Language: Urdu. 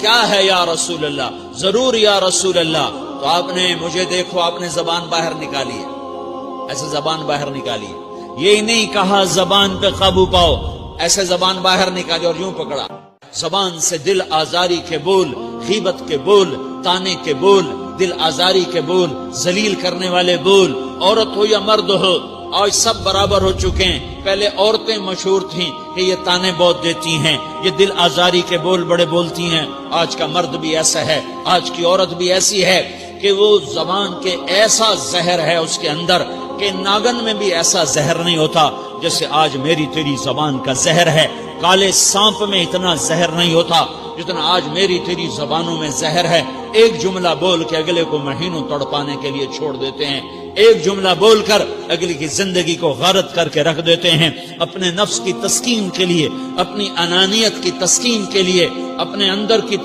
کیا ہے یا رسول اللہ؟ ضرور یا رسول اللہ. تو آپ نے مجھے دیکھو، آپ نے زبان باہر نکالی ہے، ایسے زبان باہر نکالی ہے. یہ نہیں کہا زبان پہ قابو پاؤ، ایسے زبان باہر نکالی اور یوں پکڑا. زبان سے دل آزاری کے بول، غیبت کے بول، تانے کے بول، دل آزاری کے بول، ذلیل کرنے والے بول، عورت ہو یا مرد ہو آج سب برابر ہو چکے ہیں. پہلے عورتیں مشہور تھیں کہ یہ تانے بہت دیتی ہیں، یہ دل آزاری کے بول بڑے بولتی ہیں. آج کا مرد بھی ایسا ہے، آج کی عورت بھی ایسی ہے کہ وہ زبان کے ایسا زہر ہے اس کے اندر کہ ناگن میں بھی ایسا زہر نہیں ہوتا جیسے آج میری تیری زبان کا زہر ہے. کالے سانپ میں اتنا زہر نہیں ہوتا جتنا آج میری تیری زبانوں میں زہر ہے. ایک جملہ بول کے اگلے کو مہینوں تڑپانے کے لیے چھوڑ دیتے ہیں، ایک جملہ بول کر اگلے کی زندگی کو غارت کر کے رکھ دیتے ہیں. اپنے نفس کی تسکین کے لیے، اپنی انانیت کی تسکین کے لیے، اپنے اندر کی